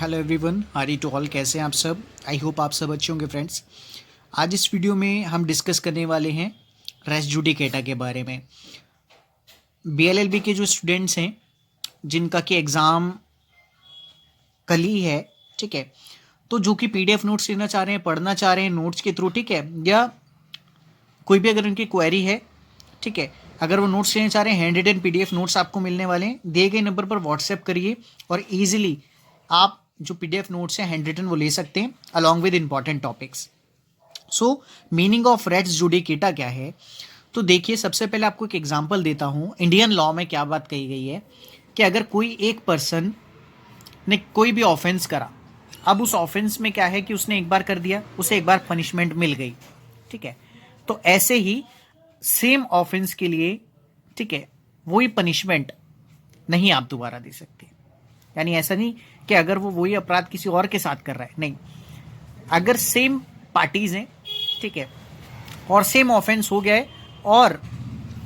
Hello everyone, हारी to all. कैसे हैं आप सब? आई होप आप सब अच्छे होंगे फ्रेंड्स। आज इस वीडियो में हम डिस्कस करने वाले हैं रेस जुडिकेटा के बारे में। बीएलएलबी के जो स्टूडेंट्स हैं जिनका कि एग्ज़ाम कल ही है, ठीक है, तो जो कि पीडीएफ नोट्स लेना चाह रहे हैं, पढ़ना चाह रहे हैं नोट्स के थ्रू, ठीक है, या कोई भी अगर उनकी क्वेरी है, ठीक है, अगर वो नोट्स लेना चाह रहे हैं, हैंड रिटन पीडीएफ नोट्स आपको मिलने वाले हैं। दिए गए नंबर पर व्हाट्सएप करिए और ईजिली आप जो पीडीएफ नोट्स हैं हैंड रिटन वो ले सकते हैं along with important topics. So meaning of rates judicata क्या है? तो देखिए, सबसे पहले आपको एक एग्जांपल देता हूँ। इंडियन लॉ में क्या बात कही गई है कि अगर कोई एक पर्सन ने कोई भी ऑफेंस करा, अब उस ऑफेंस में क्या है कि उसने एक बार कर दिया, उसे एक बार पनिशमेंट मिल गई, ठीक है, तो ऐसे ही सेम ऑफेंस के लिए, ठीक है, वही पनिशमेंट नहीं आप दोबारा दे सकते। यानी ऐसा नहीं कि अगर वो वही अपराध किसी और के साथ कर रहा है, नहीं, अगर सेम पार्टीज हैं, ठीक है, और सेम ऑफेंस हो गया है और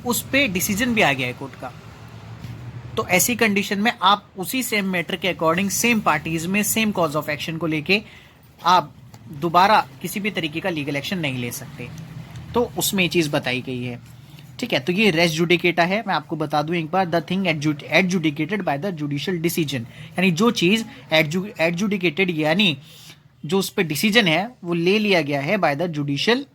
उस पर डिसीजन भी आ गया है कोर्ट का, तो ऐसी कंडीशन में आप उसी सेम मैटर के अकॉर्डिंग सेम पार्टीज में सेम कॉज ऑफ एक्शन को लेके आप दोबारा किसी भी तरीके का लीगल एक्शन नहीं ले सकते। तो उसमें ये चीज़ बताई गई है, ठीक है। तो ये रेस जुडिकेटा है। मैं आपको बता दूं एक बार, the thing adjudicated by the judicial decision, यानी जो चीज़ एडजुडिकेटेड यानी जो उस पर डिसीजन है वो ले लिया गया है by the judicial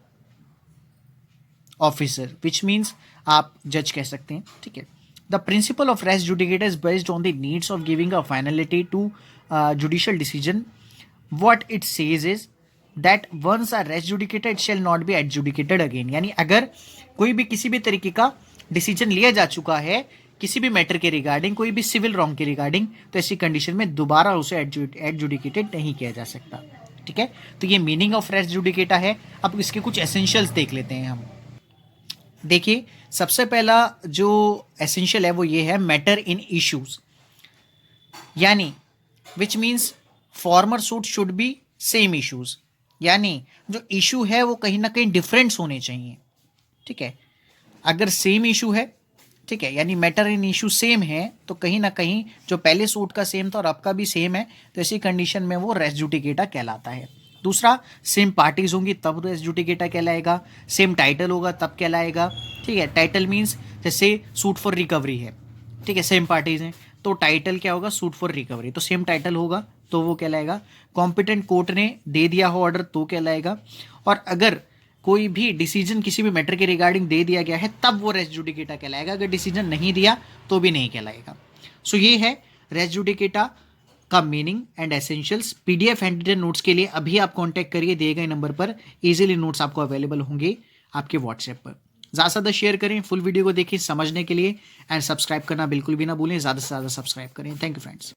officer, which means आप जज कह सकते हैं, ठीक है। The principle of res judicata is based on the needs of giving a finality to judicial decision. What it says is that once are res judicated it shall not be adjudicated again. यानी अगर कोई भी किसी भी तरीके का decision लिया जा चुका है किसी भी मैटर के रिगार्डिंग, कोई भी सिविल रॉन्ग के रिगार्डिंग, तो ऐसी कंडीशन में दोबारा उसे एडजुडिकेटेड नहीं किया जा सकता, ठीक है। तो ये मीनिंग ऑफ रेस जुडिकेटा है। अब इसके कुछ एसेंशियल्स देख लेते हैं हम। देखिए, सबसे पहला जो एसेंशियल है वो ये है, मैटर इन इश्यूज, यानी which means farmer suit should be same issues, यानी जो इशू है वो कहीं ना कहीं डिफरेंट्स होने चाहिए, ठीक है। अगर सेम इशू है, ठीक है, यानी मैटर इन इशू सेम है, तो कहीं ना कहीं जो पहले सूट का सेम था और अब का भी सेम है, तो ऐसी कंडीशन में वो रेस जुडिकेटा कहलाता है। दूसरा, सेम पार्टीज होंगी तब रेस जुडिकेटा कहलाएगा, सेम टाइटल होगा तब कहलाएगा, ठीक है। टाइटल मीन्स जैसे सूट फॉर रिकवरी है, ठीक है, सेम पार्टीज हैं, तो टाइटल क्या होगा? सूट फॉर रिकवरी, तो सेम टाइटल होगा तो वो कहलाएगा। कॉम्पिटेंट कोर्ट ने दे दिया हो ऑर्डर तो कहलाएगा। और अगर कोई भी डिसीजन किसी भी मैटर के रिगार्डिंग दे दिया गया है तब वो रेस जुडिकेटा कहलाएगा, अगर डिसीजन नहीं दिया तो भी नहीं कहलाएगा। सो ये है रेस जुडिकेटा का meaning and essentials. PDF handwritten notes के लिए अभी आप कांटेक्ट करिए दिए गए नंबर पर, इजीली नोट्स आपको अवेलेबल होंगे आपके व्हाट्सएप पर। ज़्यादा से ज़्यादा शेयर करें, फुल वीडियो को देखिए समझने के लिए, एंड सब्सक्राइब करना बिल्कुल भी ना भूलें, ज़्यादा से ज़्यादा सब्सक्राइब करें। Thank you friends.